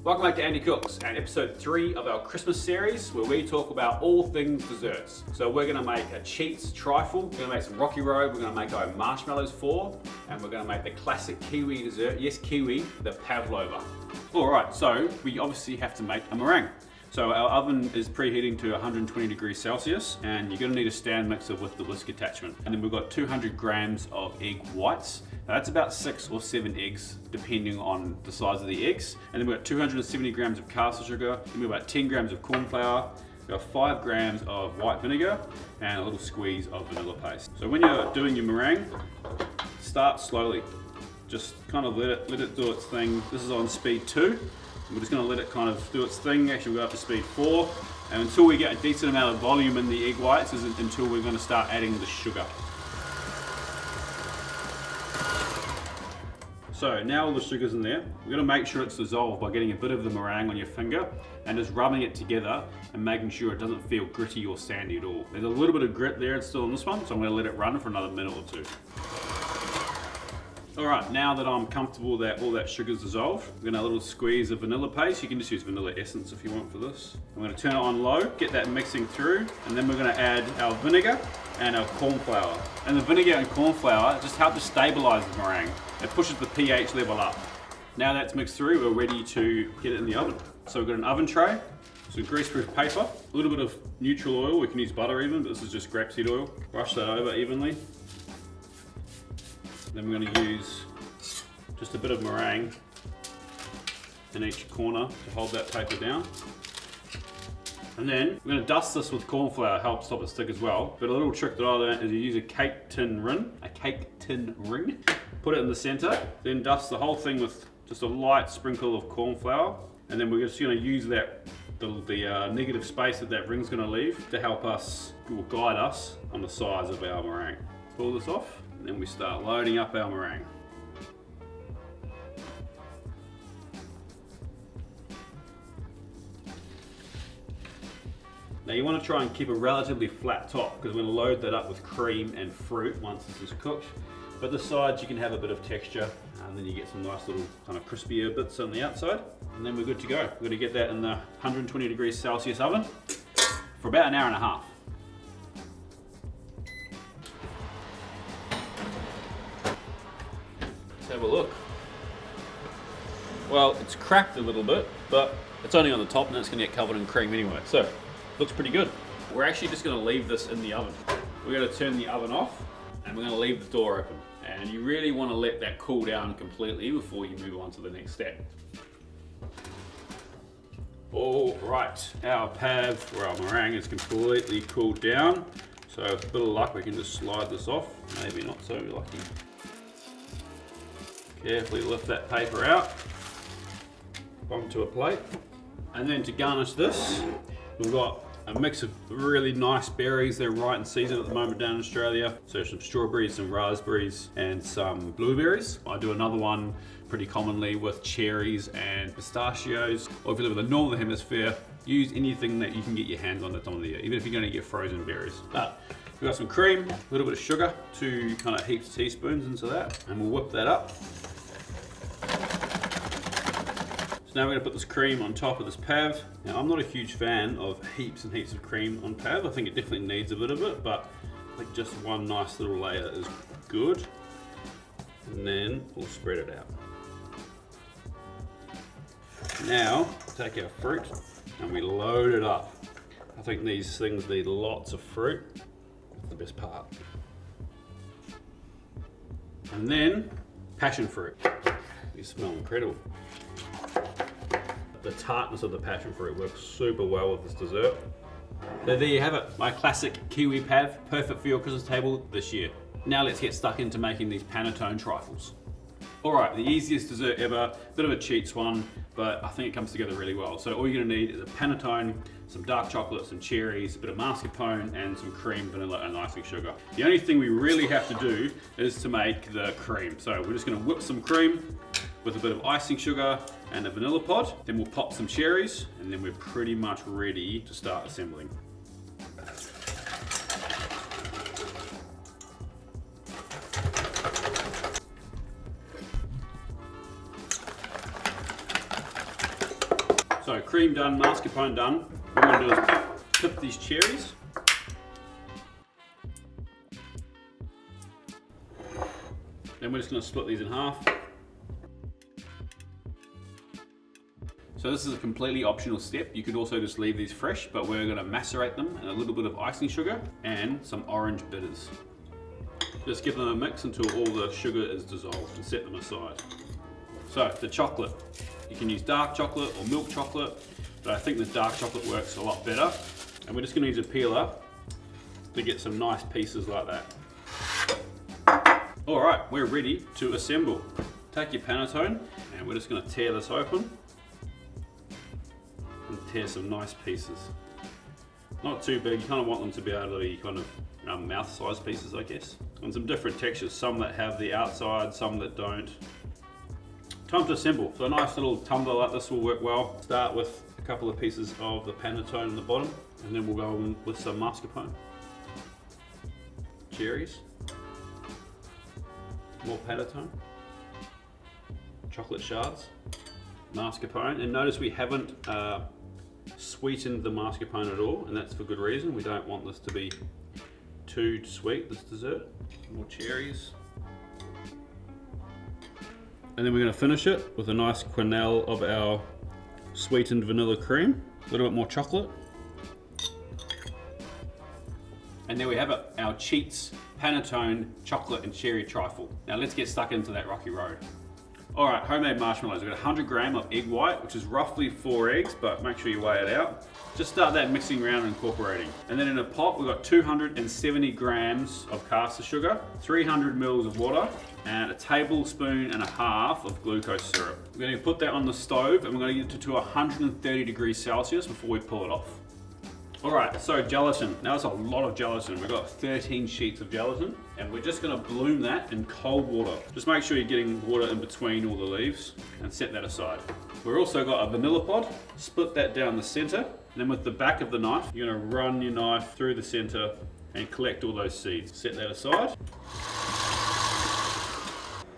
Welcome back to Andy Cooks and episode 3 of our Christmas series where we talk about all things desserts. So we're going to make a cheats trifle, we're going to make some rocky road, we're going to make our marshmallows and we're going to make the classic Kiwi dessert, yes Kiwi, the Pavlova. Alright, so we obviously have to make a meringue. So our oven is preheating to 120 degrees Celsius and you're going to need a stand mixer with the whisk attachment. And then we've got 200 grams of egg whites. Now that's about 6 or 7 eggs depending on the size of the eggs. And then we've got 270 grams of caster sugar, then we've got about 10 grams of corn flour, we've got 5 grams of white vinegar and a little squeeze of vanilla paste. So when you're doing your meringue, start slowly. Just kind of let it do its thing. This is on speed 2. We're just going to let it kind of do its thing. Actually, we'll go up to speed 4. And until we get a decent amount of volume in the egg whites is until we're going to start adding the sugar. So now all the sugar's in there. We're going to make sure it's dissolved by getting a bit of the meringue on your finger and just rubbing it together and making sure it doesn't feel gritty or sandy at all. There's a little bit of grit there, it's still in this one, so I'm going to let it run for another minute or 2. Alright, now that I'm comfortable that all that sugar's dissolved, we're going to add a little squeeze of vanilla paste. You can just use vanilla essence if you want for this. I'm going to turn it on low, get that mixing through, and then we're going to add our vinegar and our corn flour. And the vinegar and corn flour just help to stabilise the meringue. It pushes the pH level up. Now that's mixed through, we're ready to get it in the oven. So we've got an oven tray, some greaseproof paper, a little bit of neutral oil, we can use butter even, but this is just grapeseed oil. Brush that over evenly. Then we're going to use just a bit of meringue in each corner to hold that paper down. And then we're going to dust this with corn flour, help stop it stick as well. But a little trick that I learned is you use a cake tin ring, put it in the center, then dust the whole thing with just a light sprinkle of corn flour. And then we're just going to use that the negative space that ring's going to leave to help us, or guide us on the size of our meringue. Pull this off. And then we start loading up our meringue. Now you want to try and keep a relatively flat top because we're going to load that up with cream and fruit once this is cooked. But the sides you can have a bit of texture and then you get some nice little kind of crispier bits on the outside. And then we're good to go. We're going to get that in the 120 degrees Celsius oven for about an hour and a half. Have a look. Well, it's cracked a little bit, but it's only on the top and it's going to get covered in cream anyway. So, looks pretty good. We're actually just going to leave this in the oven. We're going to turn the oven off and we're going to leave the door open. And you really want to let that cool down completely before you move on to the next step. All right, our pav, or our meringue is completely cooled down. So with a bit of luck, we can just slide this off. Maybe not so lucky. Carefully lift that paper out onto a plate. And then to garnish this, we've got a mix of really nice berries. They're right in season at the moment down in Australia. So some strawberries, some raspberries, and some blueberries. I do another one pretty commonly with cherries and pistachios. Or if you live in the northern hemisphere, use anything that you can get your hands on at the time of the year, even if you're going to get frozen berries. But we've got some cream, a little bit of sugar, 2 kind of heaped teaspoons into that, and we'll whip that up. So now we're going to put this cream on top of this pav. Now I'm not a huge fan of heaps and heaps of cream on pav. I think it definitely needs a bit of it, but I think just one nice little layer is good. And then we'll spread it out. Now take our fruit and we load it up. I think these things need lots of fruit. That's the best part. And then passion fruit. These smell incredible. The tartness of the passion fruit works super well with this dessert. So there you have it, my classic Kiwi pav, perfect for your Christmas table this year. Now let's get stuck into making these Panettone trifles. Alright, the easiest dessert ever, bit of a cheats one, but I think it comes together really well. So all you're going to need is a Panettone, some dark chocolate, some cherries, a bit of mascarpone, and some cream, vanilla, and icing sugar. The only thing we really have to do is to make the cream. So we're just going to whip some cream with a bit of icing sugar and a vanilla pod. Then we'll pop some cherries, and then we're pretty much ready to start assembling. So cream done, mascarpone done. What we're going to do is tip these cherries. Then we're just going to split these in half. So this is a completely optional step. You could also just leave these fresh, but we're going to macerate them in a little bit of icing sugar and some orange bitters. Just give them a mix until all the sugar is dissolved and set them aside. So the chocolate, you can use dark chocolate or milk chocolate, but I think the dark chocolate works a lot better. And we're just going to use a peeler to get some nice pieces like that. All right, we're ready to assemble. Take your Panettone and we're just going to tear this open and tear some nice pieces. Not too big, you kind of want them to be able to be kind of mouth-sized pieces, I guess. And some different textures, some that have the outside, some that don't. Time to assemble. So a nice little tumbler like this will work well. Start with a couple of pieces of the Panettone in the bottom, and then we'll go in with some mascarpone. Cherries. More Panettone. Chocolate shards. Mascarpone. And notice we haven't sweetened the mascarpone at all, and that's for good reason. We don't want this to be too sweet, this dessert. More cherries. And then we're going to finish it with a nice quenelle of our sweetened vanilla cream. A little bit more chocolate. And there we have it, our Cheats Panettone chocolate and cherry trifle. Now let's get stuck into that rocky road. All right, homemade marshmallows. We've got 100 grams of egg white, which is roughly 4 eggs, but make sure you weigh it out. Just start that mixing around and incorporating. And then in a pot, we've got 270 grams of caster sugar, 300 mils of water, and a tablespoon and a half of glucose syrup. We're going to put that on the stove and we're going to get it to 130 degrees Celsius before we pull it off. All right, so gelatin. Now that's a lot of gelatin. We've got 13 sheets of gelatin and we're just going to bloom that in cold water. Just make sure you're getting water in between all the leaves and set that aside. We've also got a vanilla pod. Split that down the center. And then with the back of the knife, you're going to run your knife through the center and collect all those seeds. Set that aside.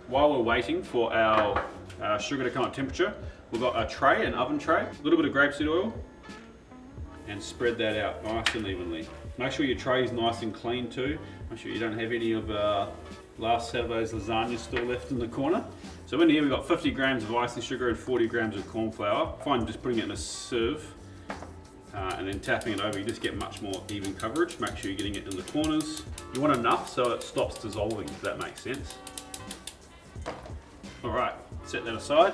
While we're waiting for our sugar to come up temperature, we've got a tray, an oven tray, a little bit of grapeseed oil, and spread that out nice and evenly. Make sure your tray is nice and clean too. Make sure you don't have any of last Saturday's lasagna still left in the corner. So in here we've got 50 grams of icing sugar and 40 grams of corn flour. Fine just putting it in a sieve and then tapping it over, you just get much more even coverage. Make sure you're getting it in the corners. You want enough so it stops dissolving, if that makes sense. All right, set that aside.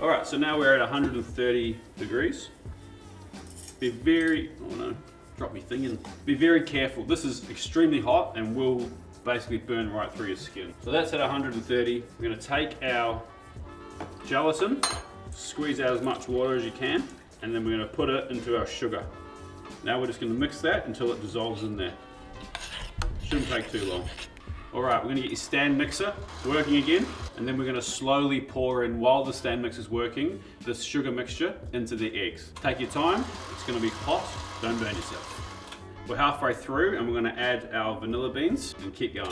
All right, so now we're at 130 degrees. Be very, oh no, drop my thing in. Be very careful. This is extremely hot and will basically burn right through your skin. So that's at 130. We're gonna take our gelatin, squeeze out as much water as you can, and then we're gonna put it into our sugar. Now we're just gonna mix that until it dissolves in there. Shouldn't take too long. All right, we're gonna get your stand mixer working again, and then we're gonna slowly pour in, while the stand mixer is working, this sugar mixture into the eggs. Take your time, it's gonna be hot, don't burn yourself. We're halfway through and we're gonna add our vanilla beans and keep going.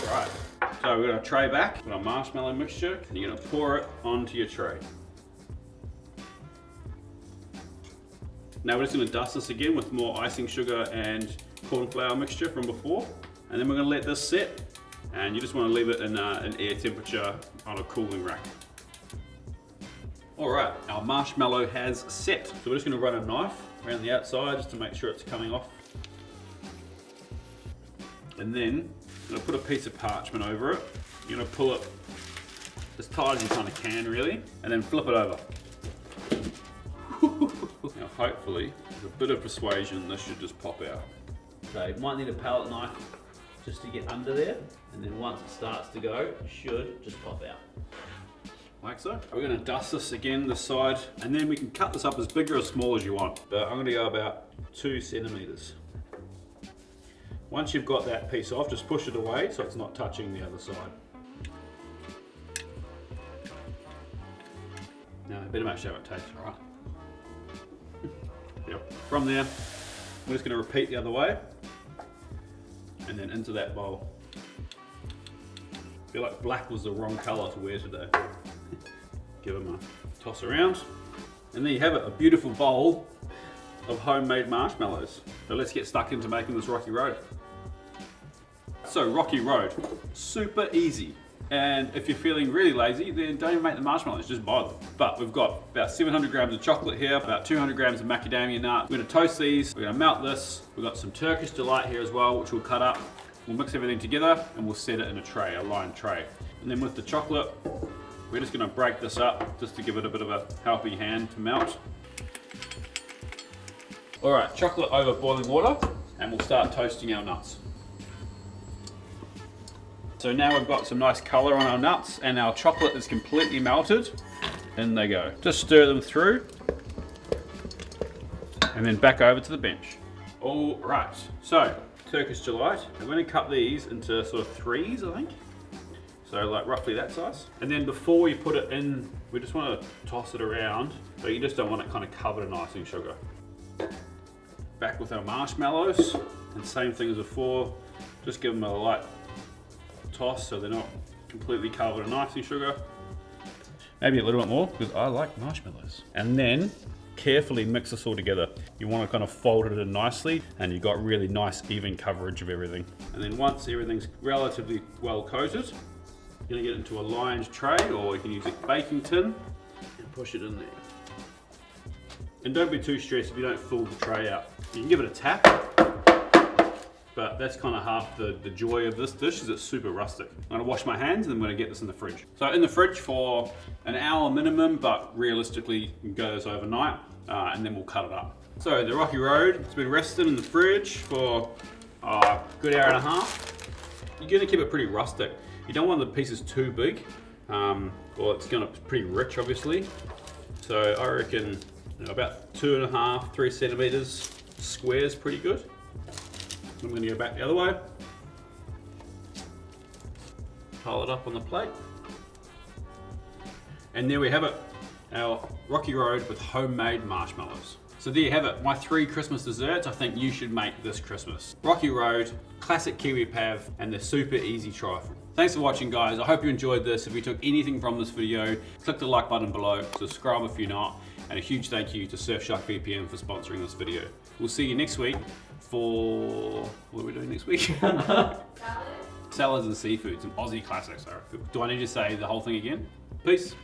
All right, so we've got our tray back, with our marshmallow mixture, and you're gonna pour it onto your tray. Now we're just gonna dust this again with more icing sugar and corn flour mixture from before, and then we're going to let this set, and you just want to leave it in an air temperature on a cooling rack. All right, our marshmallow has set, so we're just going to run a knife around the outside just to make sure it's coming off, and then I'm going to put a piece of parchment over it. You're going to pull it as tight as you kind of can, really, and then flip it over. Now hopefully, with a bit of persuasion, this should just pop out. So you might need a palette knife just to get under there, and then once it starts to go, it should just pop out. Like so. We're going to dust this again, this side, and then we can cut this up as big or as small as you want. But I'm going to go about 2 centimeters. Once you've got that piece off, just push it away so it's not touching the other side. Now, I better make sure it tastes all right. Yep. From there, we're just going to repeat the other way, and then into that bowl. feel like black was the wrong color to wear today. Give them a toss around. And there you have it, a beautiful bowl of homemade marshmallows. So let's get stuck into making this Rocky Road. So Rocky Road, super easy. And if you're feeling really lazy, then don't even make the marshmallows, just buy them. But we've got about 700 grams of chocolate here, about 200 grams of macadamia nut. We're gonna toast these, we're gonna melt this. We've got some Turkish Delight here as well, which we'll cut up. We'll mix everything together and we'll set it in a tray, a lined tray. And then with the chocolate, we're just gonna break this up just to give it a bit of a helping hand to melt. All right, chocolate over boiling water, and we'll start toasting our nuts. So now we've got some nice color on our nuts and our chocolate is completely melted. In they go. Just stir them through and then back over to the bench. All right, so Turkish Delight. I'm going to cut these into sort of threes, I think. So like roughly that size. And then before we put it in, we just want to toss it around, but you just don't want it kind of covered in icing sugar. Back with our marshmallows, and same thing as before, just give them a light toss so they're not completely covered in icing sugar. Maybe a little bit more because I like marshmallows. And then carefully mix this all together. You want to kind of fold it in nicely and you've got really nice even coverage of everything. And then once everything's relatively well coated, you're going to get it into a lined tray, or you can use a baking tin and push it in there. And don't be too stressed if you don't fill the tray out. You can give it a tap, but that's kind of half the joy of this dish, is it's super rustic. I'm gonna wash my hands and then I'm gonna get this in the fridge. So in the fridge for an hour minimum, but realistically it goes overnight, and then we'll cut it up. So the Rocky Road, it's been rested in the fridge for a good hour and a half. You're gonna keep it pretty rustic. You don't want the pieces too big, or it's gonna be pretty rich obviously. So I reckon about 2.5, 3 centimeters square is pretty good. I'm going to go back the other way. Pile it up on the plate. And there we have it, our Rocky Road with homemade marshmallows. So there you have it, my 3 Christmas desserts I think you should make this Christmas. Rocky Road, classic Kiwi Pav, and the super easy trifle. Thanks for watching guys, I hope you enjoyed this. If you took anything from this video, click the like button below, subscribe if you're not, and a huge thank you to Surfshark VPN for sponsoring this video. We'll see you next week for, what are we doing next week? Salads and seafood, some Aussie classics. Do I need to say the whole thing again? Peace.